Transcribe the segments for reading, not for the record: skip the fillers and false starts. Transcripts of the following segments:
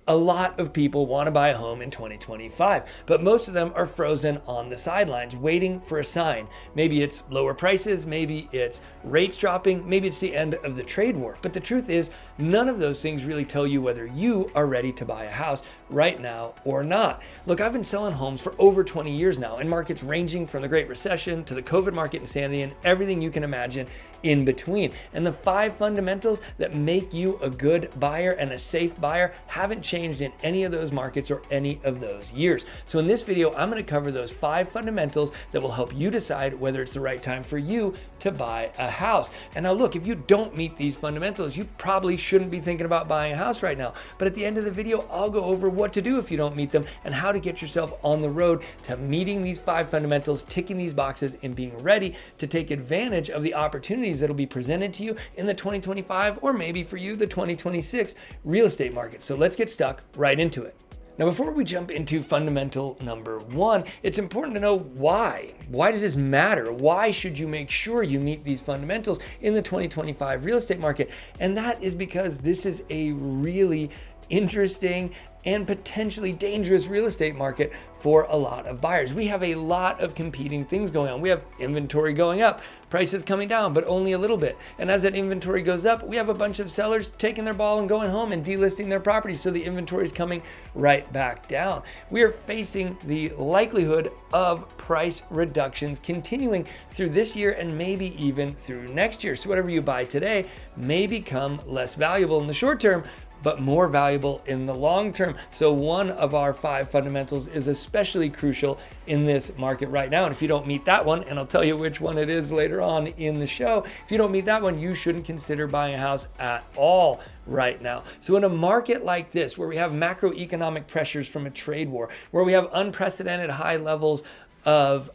A lot of people want to buy a home in 2025, but most of them are frozen on the sidelines, waiting for a sign. Maybe it's lower prices, maybe it's rates dropping, maybe it's the end of the trade war. But the truth is, none of those things really tell you whether you are ready to buy a house right now or not. Look, I've been selling homes for over 20 years now in markets ranging from the Great Recession to the COVID market insanity and everything you can imagine in between. And the 5 fundamentals that make you a good buyer and a safe buyer haven't changed in any of those markets or any of those years. So in this video, I'm going to cover those 5 fundamentals that will help you decide whether it's the right time for you to buy a house. And now look, if you don't meet these fundamentals, you probably shouldn't be thinking about buying a house right now. But at the end of the video, I'll go over what to do if you don't meet them and how to get yourself on the road to meeting these 5 fundamentals, ticking these boxes, and being ready to take advantage of the opportunities that'll be presented to you in the 2025 or maybe for you the 2026 real estate market. So let's get stuck right into it. Now, before we jump into fundamental number 1, it's important to know why. Why does this matter? Why should you make sure you meet these fundamentals in the 2025 real estate market? And that is because this is a really interesting and potentially dangerous real estate market for a lot of buyers. We have a lot of competing things going on. We have inventory going up, prices coming down, but only a little bit. And as that inventory goes up, we have a bunch of sellers taking their ball and going home and delisting their properties. So the inventory is coming right back down. We are facing the likelihood of price reductions continuing through this year and maybe even through next year. So whatever you buy today may become less valuable in the short term, but more valuable in the long term. So one of our 5 fundamentals is especially crucial in this market right now. And if you don't meet that one, and I'll tell you which one it is later on in the show, if you don't meet that one, you shouldn't consider buying a house at all right now. So in a market like this, where we have macroeconomic pressures from a trade war, where we have unprecedented high levels of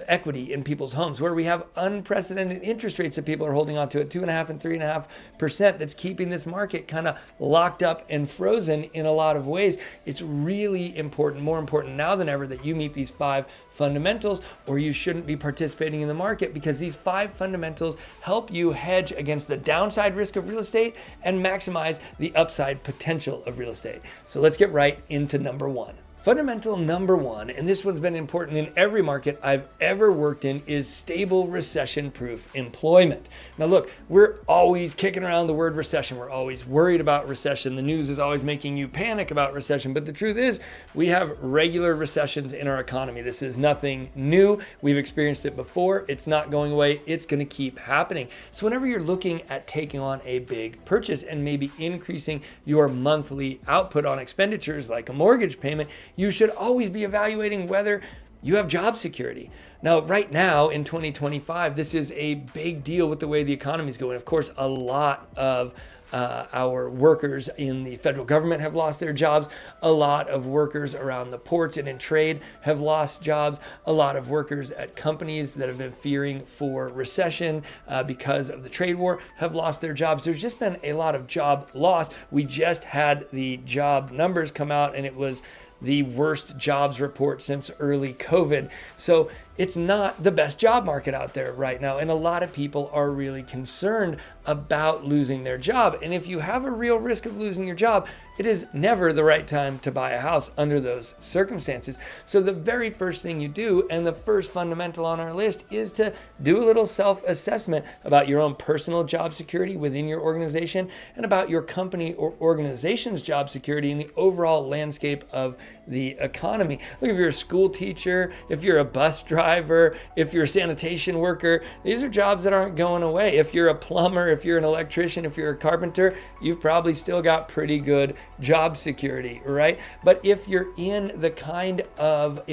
equity in people's homes, where we have unprecedented interest rates that people are holding on to at 2.5% and 3.5%, that's keeping this market kind of locked up and frozen in a lot of ways. It's really important, more important now than ever, that you meet these 5 fundamentals, or you shouldn't be participating in the market, because these 5 fundamentals help you hedge against the downside risk of real estate and maximize the upside potential of real estate. So let's get right into number 1. Fundamental number 1, and this one's been important in every market I've ever worked in, is stable recession-proof employment. Now look, we're always kicking around the word recession. We're always worried about recession. The news is always making you panic about recession. But the truth is, we have regular recessions in our economy. This is nothing new. We've experienced it before. It's not going away. It's going to keep happening. So whenever you're looking at taking on a big purchase and maybe increasing your monthly output on expenditures like a mortgage payment, you should always be evaluating whether you have job security. Now, right now in 2025, this is a big deal with the way the economy is going. Of course, a lot of our workers in the federal government have lost their jobs. A lot of workers around the ports and in trade have lost jobs. A lot of workers at companies that have been fearing for recession because of the trade war have lost their jobs. There's just been a lot of job loss. We just had the job numbers come out, and it was the worst jobs report since early COVID. So it's not the best job market out there right now. And a lot of people are really concerned about losing their job. And if you have a real risk of losing your job, it is never the right time to buy a house under those circumstances. So the very first thing you do, and the first fundamental on our list, is to do a little self-assessment about your own personal job security within your organization and about your company or organization's job security in the overall landscape of the economy. Look, if you're a school teacher, if you're a bus driver, if you're a sanitation worker, these are jobs that aren't going away. If you're a plumber, if you're an electrician, if you're a carpenter, you've probably still got pretty good job security, right? But if you're in the kind of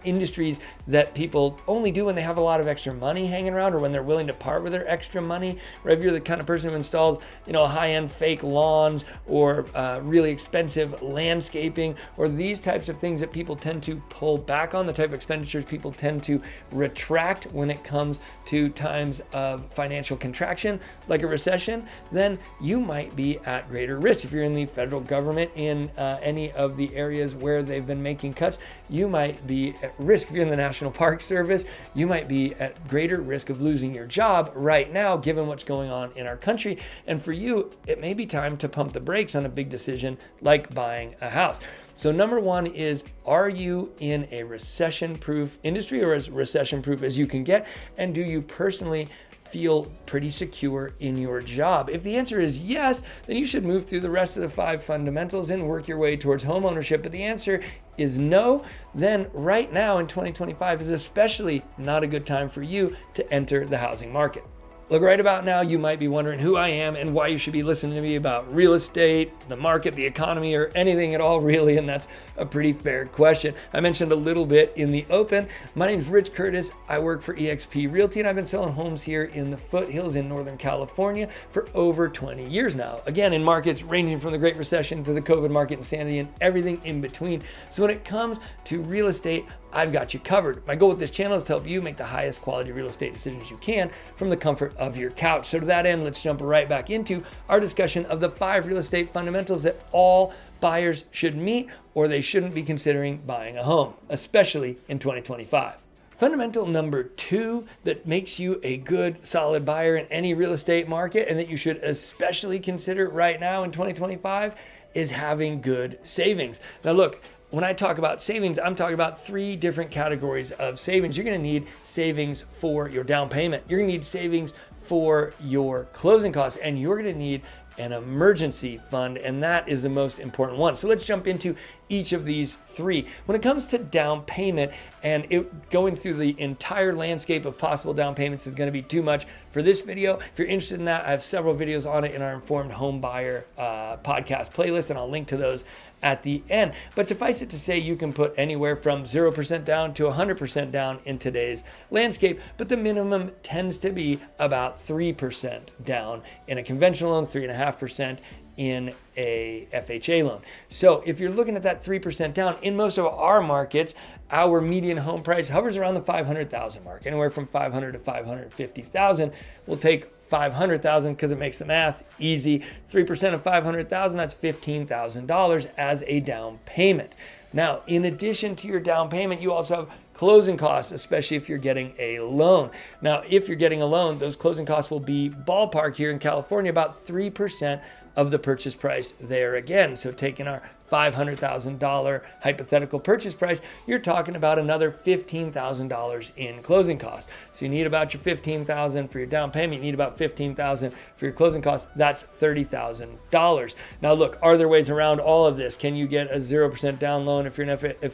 industries that people only do when they have a lot of extra money hanging around, or when they're willing to part with their extra money, or if you're the kind of person who installs, high-end fake lawns or really expensive landscaping, or these types of things that people tend to pull back on, the type of expenditures people tend to retract when it comes to times of financial contraction, like a recession, then you might be at greater risk. If you're in the federal government in any of the areas where they've been making cuts, you might be at risk. If you're in the National Park Service, you might be at greater risk of losing your job right now, given what's going on in our country. And for you, it may be time to pump the brakes on a big decision like buying a house. So number one is, are you in a recession-proof industry, or as recession-proof as you can get? And do you personally feel pretty secure in your job? If the answer is yes, then you should move through the rest of the 5 fundamentals and work your way towards home ownership. But the answer is no, then right now in 2025 is especially not a good time for you to enter the housing market. Look, right about now, you might be wondering who I am and why you should be listening to me about real estate, the market, the economy, or anything at all, really, and that's a pretty fair question. I mentioned a little bit in the open. My name's Rich Curtis. I work for EXP Realty, and I've been selling homes here in the foothills in Northern California for over 20 years now. Again, in markets ranging from the Great Recession to the COVID market insanity and everything in between. So when it comes to real estate, I've got you covered. My goal with this channel is to help you make the highest quality real estate decisions you can from the comfort of your couch. So to that end, let's jump right back into our discussion of the 5 real estate fundamentals that all buyers should meet, or they shouldn't be considering buying a home, especially in 2025. Fundamental number 2 that makes you a good, solid buyer in any real estate market, and that you should especially consider right now in 2025, is having good savings. Now look, when I talk about savings, I'm talking about 3 different categories of savings. You're gonna need savings for your down payment. You're gonna need savings for your closing costs, and you're gonna need an emergency fund, and that is the most important one. So let's jump into each of these 3. When it comes to down payment, and going through the entire landscape of possible down payments is gonna be too much for this video. If you're interested in that, I have several videos on it in our Informed Home Buyer podcast playlist, and I'll link to those at the end. But suffice it to say, you can put anywhere from 0% down to 100% down in today's landscape, but the minimum tends to be about 3% down in a conventional loan, 3.5% in a FHA loan. So if you're looking at that 3% down, in most of our markets, our median home price hovers around the 500,000 mark, anywhere from 500 to 550,000. We'll take 500,000 because it makes the math easy. 3% of 500,000, that's $15,000 as a down payment. Now, in addition to your down payment, you also have closing costs, especially if you're getting a loan. Now, if you're getting a loan, those closing costs will be ballpark here in California, about 3% of the purchase price there again. So taking our $500,000 hypothetical purchase price, you're talking about another $15,000 in closing costs. So you need about your $15,000 for your down payment, you need about $15,000 for your closing costs. That's $30,000. Now look, are there ways around all of this? Can you get a 0% down loan if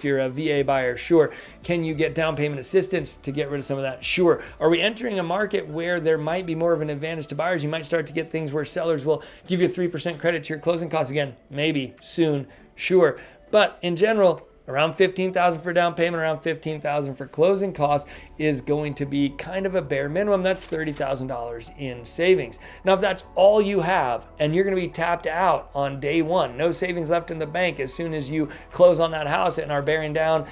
you're a VA buyer? Sure. Can you get down payment assistance to get rid of some of that? Sure. Are we entering a market where there might be more of an advantage to buyers? You might start to get things where sellers will give you 3% credit to your closing costs again, maybe soon. Sure. But in general, around $15,000 for down payment, around $15,000 for closing costs is going to be kind of a bare minimum. That's $30,000 in savings. Now, if that's all you have and you're going to be tapped out on day one, no savings left in the bank as soon as you close on that house and are looking down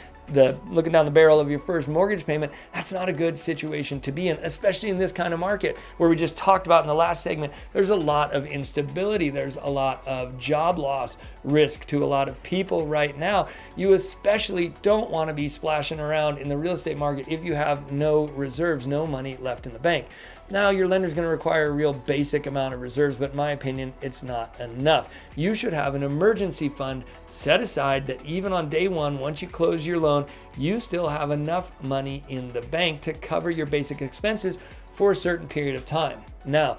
the barrel of your first mortgage payment, that's not a good situation to be in, especially in this kind of market where we just talked about in the last segment. There's a lot of instability. There's a lot of job loss risk to a lot of people right now. You especially don't want to be splashing around in the real estate market if you have no reserves, no money left in the bank. Now, your lender's going to require a real basic amount of reserves, but in my opinion, it's not enough. You should have an emergency fund set aside that even on day one, once you close your loan, you still have enough money in the bank to cover your basic expenses for a certain period of time. Now,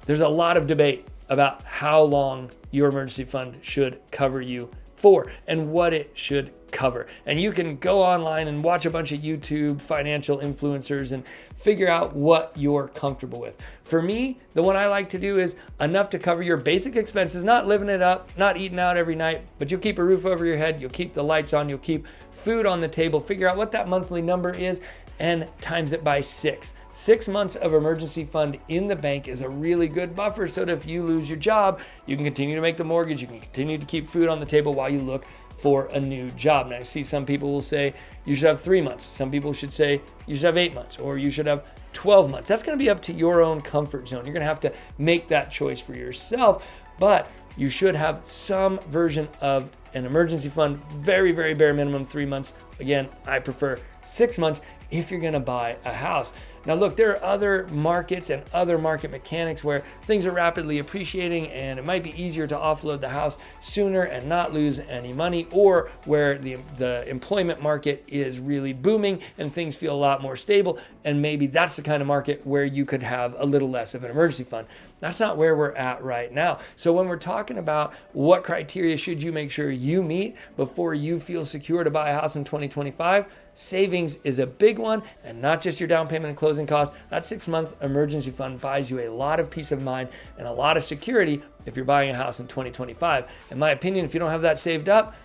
there's a lot of debate about how long your emergency fund should cover you for and what it should cover. And you can go online and watch a bunch of YouTube financial influencers and figure out what you're comfortable with. For me, the one I like to do is enough to cover your basic expenses, not living it up, not eating out every night, but you'll keep a roof over your head, you'll keep the lights on, you'll keep food on the table, figure out what that monthly number is and times it by 6. 6 months of emergency fund in the bank is a really good buffer so that if you lose your job, you can continue to make the mortgage, you can continue to keep food on the table while you look for a new job. Now, I see some people will say you should have 3 months. Some people should say you should have 8 months, or you should have 12 months. That's going to be up to your own comfort zone. You're going to have to make that choice for yourself, but you should have some version of an emergency fund, very, very bare minimum 3 months. Again, I prefer 6 months if you're going to buy a house. Now look, there are other markets and other market mechanics where things are rapidly appreciating and it might be easier to offload the house sooner and not lose any money, or where the employment market is really booming and things feel a lot more stable, and maybe that's the kind of market where you could have a little less of an emergency fund. That's not where we're at right now. So when we're talking about what criteria should you make sure you meet before you feel secure to buy a house in 2025, savings is a big one, and not just your down payment and closing costs. That 6-month emergency fund buys you a lot of peace of mind and a lot of security if you're buying a house in 2025. In my opinion, if you don't have that saved up,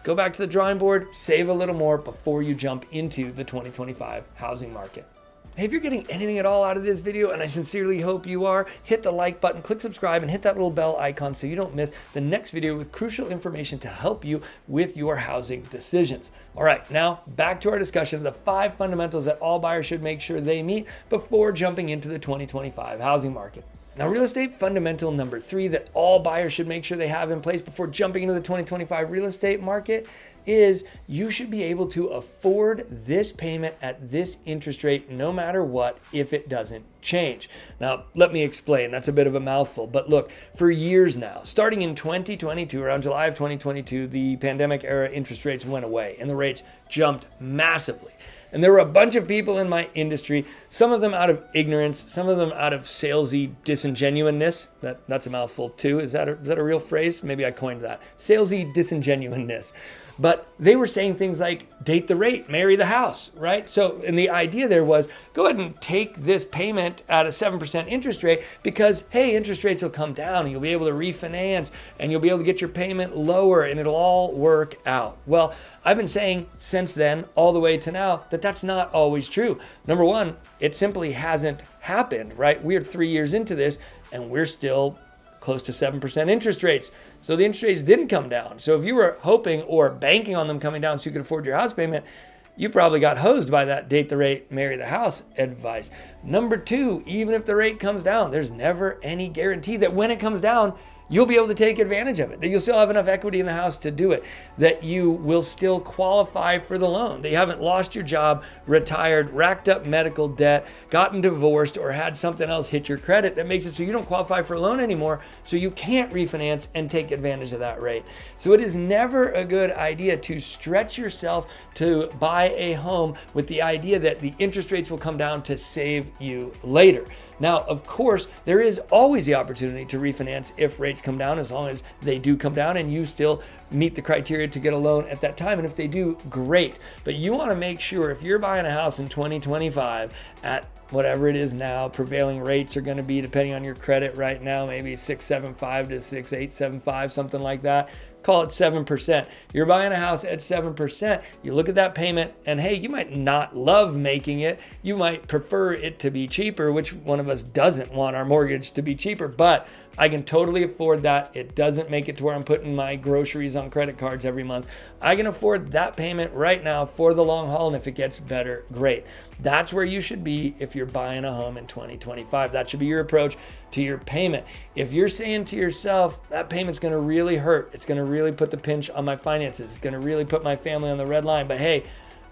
go back to the drawing board, save a little more before you jump into the 2025 housing market. Hey, if you're getting anything at all out of this video, and I sincerely hope you are, hit the like button, click subscribe, and hit that little bell icon so you don't miss the next video with crucial information to help you with your housing decisions. All right, now back to our discussion of the 5 fundamentals that all buyers should make sure they meet before jumping into the 2025 housing market. Now, real estate fundamental number 3 that all buyers should make sure they have in place before jumping into the 2025 real estate market is you should be able to afford this payment at this interest rate no matter what if it doesn't change. Now, let me explain. That's a bit of a mouthful, but look, for years now, starting in 2022, around July of 2022, the pandemic era interest rates went away and the rates jumped massively. And there were a bunch of people in my industry, some of them out of ignorance, some of them out of salesy disingenuousness. That's a mouthful too. Is that a real phrase? Maybe I coined that. Salesy disingenuousness. But they were saying things like date the rate, marry the house, right? So, and the idea there was go ahead and take this payment at a 7% interest rate because, hey, interest rates will come down and you'll be able to refinance and you'll be able to get your payment lower and it'll all work out. Well, I've been saying since then all the way to now that that's not always true. Number one, it simply hasn't happened, right? We're 3 years into this and we're still close to 7% interest rates. So the interest rates didn't come down. So if you were hoping or banking on them coming down so you could afford your house payment, you probably got hosed by that date the rate, marry the house advice. Number 2, even if the rate comes down, there's never any guarantee that when it comes down, you'll be able to take advantage of it, that you'll still have enough equity in the house to do it, that you will still qualify for the loan, that you haven't lost your job, retired, racked up medical debt, gotten divorced, or had something else hit your credit that makes it so you don't qualify for a loan anymore, so you can't refinance and take advantage of that rate. So it is never a good idea to stretch yourself to buy a home with the idea that the interest rates will come down to save you later. Now, of course, there is always the opportunity to refinance if rates come down, as long as they do come down and you still meet the criteria to get a loan at that time. And if they do, great. But you want to make sure if you're buying a house in 2025 at whatever it is now, prevailing rates are going to be, depending on your credit right now, maybe 675 to 6875, something like that. Call it 7%. You're buying a house at 7%. You look at that payment and hey, you might not love making it. You might prefer it to be cheaper, which one of us doesn't want our mortgage to be cheaper, but I can totally afford that. It doesn't make it to where I'm putting my groceries on credit cards every month. I can afford that payment right now for the long haul, and if it gets better, great. That's where you should be if you're buying a home in 2025. That should be your approach to your payment. If you're saying to yourself, that payment's gonna really hurt, it's gonna really put the pinch on my finances, it's gonna really put my family on the red line, but hey,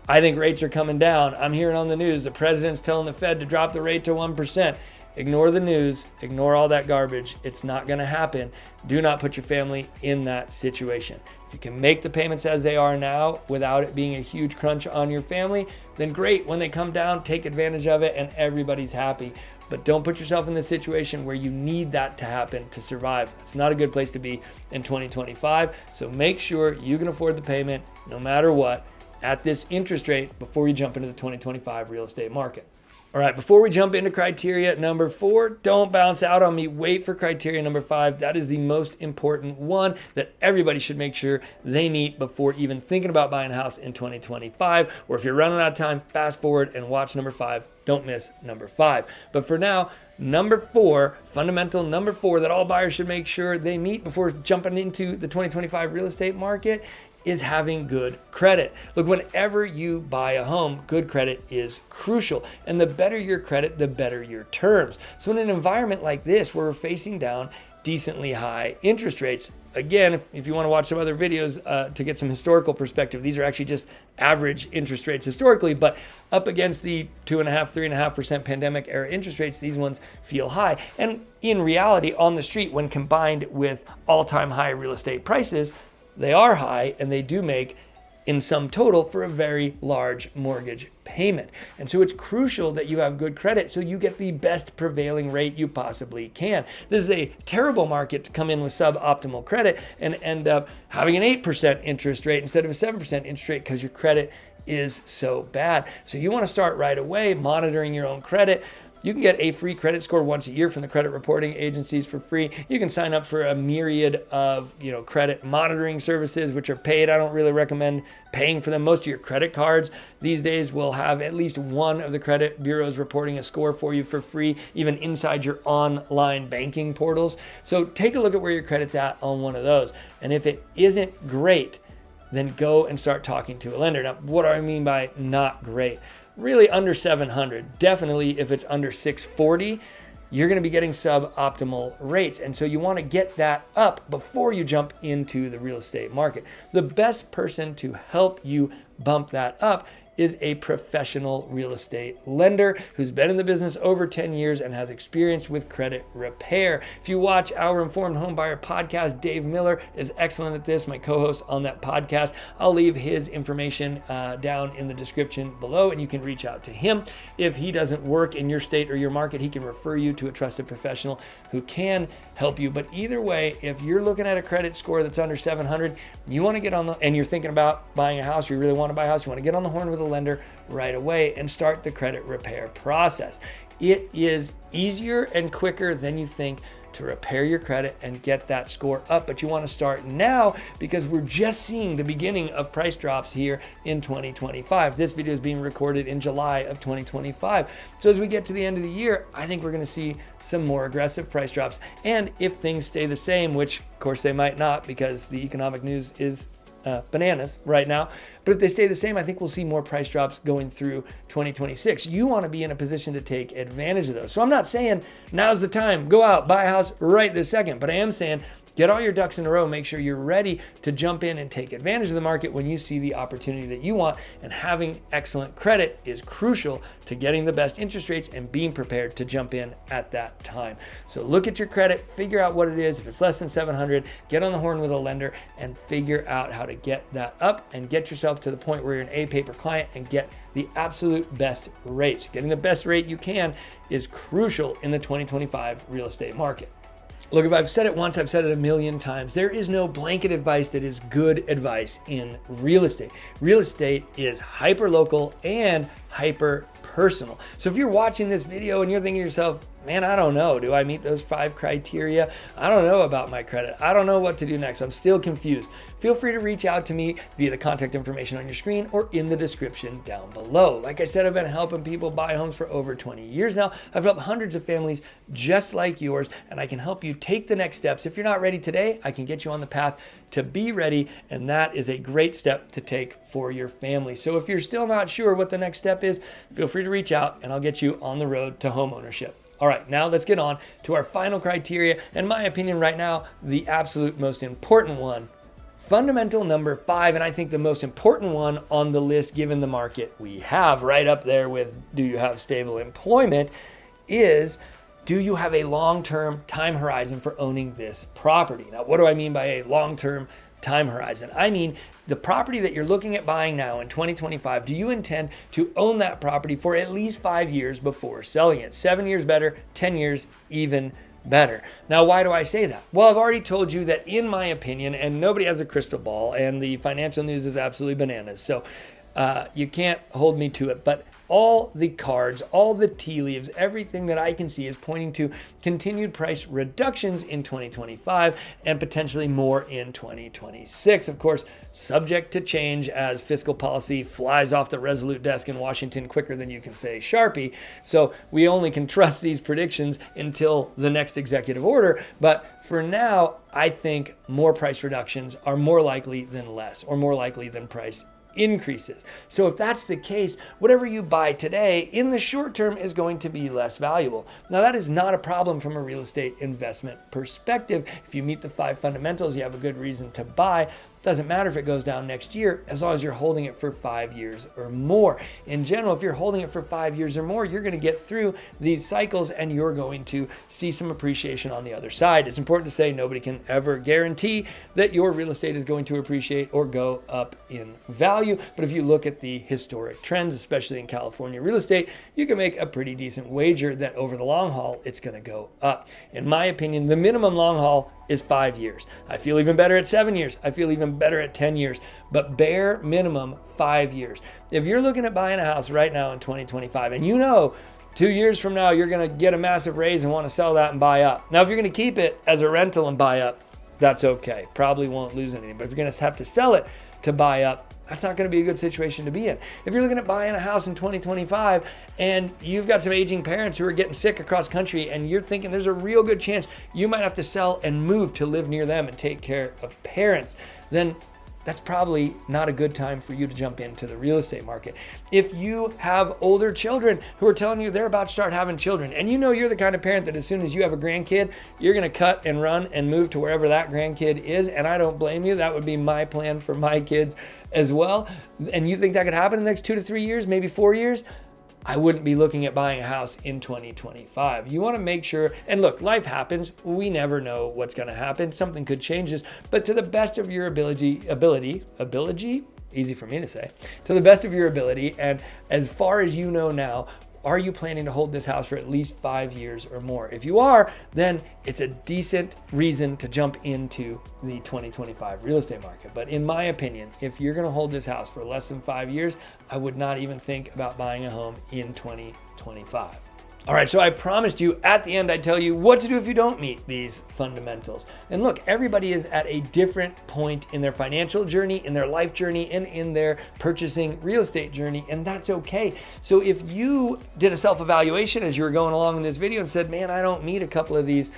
I think rates are coming down. I'm hearing on the news, the president's telling the Fed to drop the rate to 1%. Ignore the news, ignore all that garbage. It's not gonna happen. Do not put your family in that situation. If you can make the payments as they are now without it being a huge crunch on your family, then great. When they come down, take advantage of it and everybody's happy. But don't put yourself in this situation where you need that to happen to survive. It's not a good place to be in 2025. So make sure you can afford the payment no matter what at this interest rate before you jump into the 2025 real estate market. All right, before we jump into criteria number 4, don't bounce out on me. Wait for criteria number 5. That is the most important one that everybody should make sure they meet before even thinking about buying a house in 2025. Or if you're running out of time, fast forward and watch number 5. Don't miss number 5. But for now, number 4, fundamental number 4 that all buyers should make sure they meet before jumping into the 2025 real estate market is having good credit. Look, whenever you buy a home, good credit is crucial. And the better your credit, the better your terms. So in an environment like this, where we're facing down decently high interest rates, again, if you want to watch some other videos to get some historical perspective, these are actually just average interest rates historically, but up against the 2.5%, 3.5% pandemic era interest rates, these ones feel high. And in reality, on the street, when combined with all-time high real estate prices, they are high, and they do make in sum total for a very large mortgage payment. And so it's crucial that you have good credit so you get the best prevailing rate you possibly can. This is a terrible market to come in with suboptimal credit and end up having an 8% interest rate instead of a 7% interest rate because your credit is so bad. So you want to start right away monitoring your own credit. You can get a free credit score once a year from the credit reporting agencies for free. You can sign up for a myriad of, credit monitoring services, which are paid. I don't really recommend paying for them. Most of your credit cards these days will have at least one of the credit bureaus reporting a score for you for free, even inside your online banking portals. So take a look at where your credit's at on one of those. And if it isn't great, then go and start talking to a lender. Now, what do I mean by not great? Really under 700. Definitely if it's under 640, you're going to be getting suboptimal rates. And so you want to get that up before you jump into the real estate market. The best person to help you bump that up is a professional real estate lender who's been in the business over 10 years and has experience with credit repair. If you watch our Informed Home Buyer podcast, Dave Miller is excellent at this, my co-host on that podcast. I'll leave his information down in the description below, and you can reach out to him. If he doesn't work in your state or your market, he can refer you to a trusted professional who can help you. But either way, if you're looking at a credit score that's under 700, you want to get on and you're thinking about buying a house, or you really want to buy a house, you want to get on the horn with a lender right away and start the credit repair process. It is easier and quicker than you think to repair your credit and get that score up, but you want to start now because we're just seeing the beginning of price drops here in 2025. This video is being recorded in July of 2025. So as we get to the end of the year, I think we're going to see some more aggressive price drops. And if things stay the same, which of course they might not because the economic news is bananas right now. But if they stay the same, I think we'll see more price drops going through 2026. You want to be in a position to take advantage of those. So I'm not saying now's the time, go out, buy a house right this second, but I am saying get all your ducks in a row, make sure you're ready to jump in and take advantage of the market when you see the opportunity that you want. And having excellent credit is crucial to getting the best interest rates and being prepared to jump in at that time. So look at your credit, figure out what it is. If it's less than 700, get on the horn with a lender and figure out how to get that up and get yourself to the point where you're an A-paper client and get the absolute best rates. Getting the best rate you can is crucial in the 2025 real estate market. Look, if I've said it once, I've said it a million times. There is no blanket advice that is good advice in real estate. Real estate is hyper local and hyper personal. So if you're watching this video and you're thinking to yourself, man, I don't know, do I meet those 5 criteria? I don't know about my credit. I don't know what to do next. I'm still confused. Feel free to reach out to me via the contact information on your screen or in the description down below. Like I said, I've been helping people buy homes for over 20 years now. I've helped hundreds of families just like yours, and I can help you take the next steps. If you're not ready today, I can get you on the path to be ready, and that is a great step to take for your family. So if you're still not sure what the next step is, feel free to reach out and I'll get you on the road to homeownership. All right, now let's get on to our final criteria. In my opinion right now, the absolute most important one, fundamental number 5, and I think the most important one on the list given the market we have, right up there with do you have stable employment, is do you have a long-term time horizon for owning this property? Now, what do I mean by a long-term time horizon? I mean, the property that you're looking at buying now in 2025, do you intend to own that property for at least 5 years before selling it? 7 years better, 10 years even better. Now, why do I say that? Well, I've already told you that in my opinion, and nobody has a crystal ball, and the financial news is absolutely bananas. So You can't hold me to it, but all the cards, all the tea leaves, everything that I can see is pointing to continued price reductions in 2025 and potentially more in 2026. Of course, subject to change as fiscal policy flies off the Resolute desk in Washington quicker than you can say Sharpie. So we only can trust these predictions until the next executive order. But for now, I think more price reductions are more likely than less, or more likely than price increases. So if that's the case, whatever you buy today in the short term is going to be less valuable. Now, that is not a problem from a real estate investment perspective. If you meet the 5 fundamentals, you have a good reason to buy. Doesn't matter if it goes down next year, as long as you're holding it for 5 years or more. In general, if you're holding it for 5 years or more, you're going to get through these cycles and you're going to see some appreciation on the other side. It's important to say nobody can ever guarantee that your real estate is going to appreciate or go up in value. But if you look at the historic trends, especially in California real estate, you can make a pretty decent wager that over the long haul, it's going to go up. In my opinion, the minimum long haul is 5 years. I feel even better at 7 years. I feel even better at 10 years, but bare minimum 5 years. If you're looking at buying a house right now in 2025 and you know 2 years from now you're going to get a massive raise and want to sell that and buy up. Now, if you're going to keep it as a rental and buy up, that's okay. Probably won't lose anything. But if you're going to have to sell it to buy up, that's not going to be a good situation to be in. If you're looking at buying a house in 2025 and you've got some aging parents who are getting sick across country and you're thinking there's a real good chance you might have to sell and move to live near them and take care of parents, then that's probably not a good time for you to jump into the real estate market. If you have older children who are telling you they're about to start having children, and you know you're the kind of parent that as soon as you have a grandkid, you're gonna cut and run and move to wherever that grandkid is, and I don't blame you. That would be my plan for my kids as well. And you think that could happen in the next 2 to 3 years, maybe 4 years? I wouldn't be looking at buying a house in 2025. You want to make sure, and look, life happens. We never know what's going to happen. Something could change this, but to the best of your ability, easy for me to say, to the best of your ability, and as far as you know now, are you planning to hold this house for at least 5 years or more? If you are, then it's a decent reason to jump into the 2025 real estate market. But in my opinion, if you're gonna hold this house for less than 5 years, I would not even think about buying a home in 2025. All right, so I promised you at the end I'd tell you what to do if you don't meet these fundamentals. And look, everybody is at a different point in their financial journey, in their life journey, and in their purchasing real estate journey, and that's okay. So if you did a self-evaluation as you were going along in this video and said, man, I don't meet a couple of these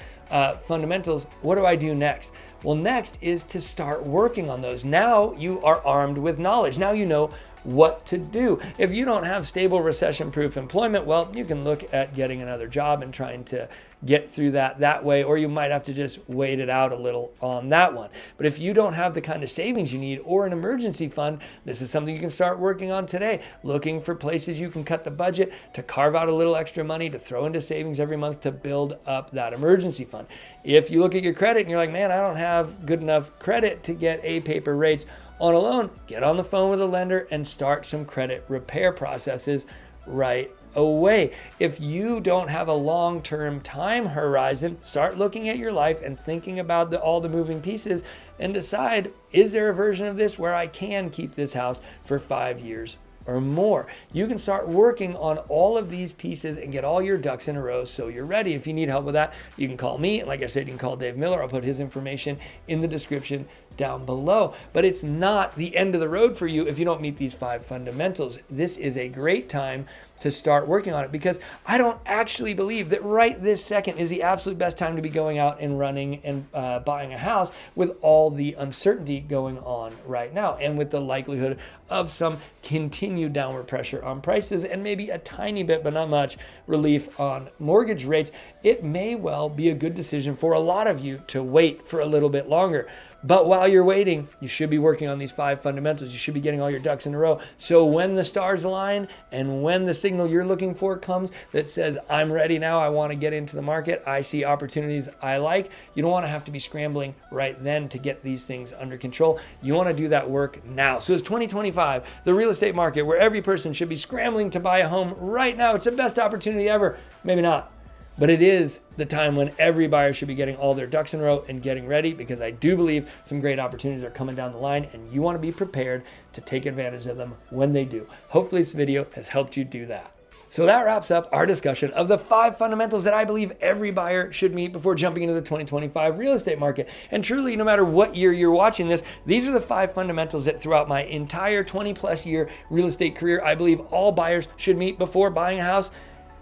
fundamentals, what do I do next? Well, next is to start working on those. Now you are armed with knowledge. Now you know what to do. If you don't have stable recession-proof employment, well, you can look at getting another job and trying to get through that way, or you might have to just wait it out a little on that one. But if you don't have the kind of savings you need or an emergency fund, this is something you can start working on today, looking for places you can cut the budget to carve out a little extra money to throw into savings every month to build up that emergency fund. If you look at your credit and you're like, man, I don't have good enough credit to get A-paper rates on a loan, get on the phone with a lender and start some credit repair processes right away. If you don't have a long-term time horizon, start looking at your life and thinking about all the moving pieces and decide, is there a version of this where I can keep this house for 5 years or more? You can start working on all of these pieces and get all your ducks in a row so you're ready. If you need help with that, you can call me. Like I said, you can call Dave Miller. I'll put his information in the description down below. But it's not the end of the road for you if you don't meet these 5 fundamentals. This is a great time to start working on it, because I don't actually believe that right this second is the absolute best time to be going out and running and buying a house with all the uncertainty going on right now, and with the likelihood of some continued downward pressure on prices and maybe a tiny bit, but not much, relief on mortgage rates. It may well be a good decision for a lot of you to wait for a little bit longer. But while you're waiting, you should be working on these 5 fundamentals. You should be getting all your ducks in a row. So when the stars align and when the signal you're looking for comes that says, I'm ready now, I want to get into the market, I see opportunities I like, you don't want to have to be scrambling right then to get these things under control. You want to do that work now. So it's 2025, the real estate market where every person should be scrambling to buy a home right now. It's the best opportunity ever. Maybe not. But it is the time when every buyer should be getting all their ducks in a row and getting ready, because I do believe some great opportunities are coming down the line and you want to be prepared to take advantage of them when they do. Hopefully this video has helped you do that. So that wraps up our discussion of the 5 fundamentals that I believe every buyer should meet before jumping into the 2025 real estate market. And truly, no matter what year you're watching this, these are the 5 fundamentals that throughout my entire 20+ year real estate career, I believe all buyers should meet before buying a house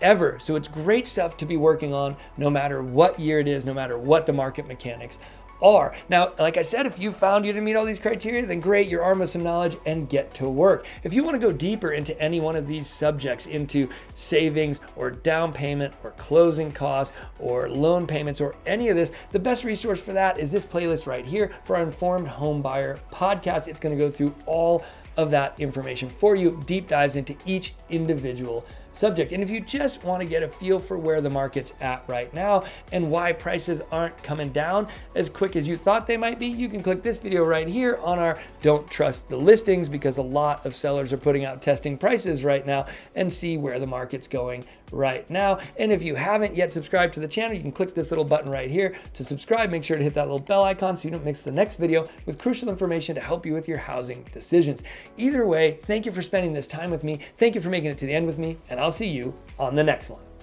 ever. So it's great stuff to be working on no matter what year it is, no matter what the market mechanics are. Now, like I said, if you found you to meet all these criteria, then great, you're armed with some knowledge and get to work. If you want to go deeper into any one of these subjects, into savings or down payment or closing costs or loan payments or any of this, the best resource for that is this playlist right here for our Informed Home Buyer podcast. It's going to go through all of that information for you, deep dives into each individual subject. And if you just want to get a feel for where the market's at right now and why prices aren't coming down as quick as you thought they might be, you can click this video right here on our Don't Trust the Listings, because a lot of sellers are putting out testing prices right now, and see where the market's going right now. And if you haven't yet subscribed to the channel, you can click this little button right here to subscribe. Make sure to hit that little bell icon so you don't miss the next video with crucial information to help you with your housing decisions. Either way, thank you for spending this time with me. Thank you for making it to the end with me, and I'll see you on the next one.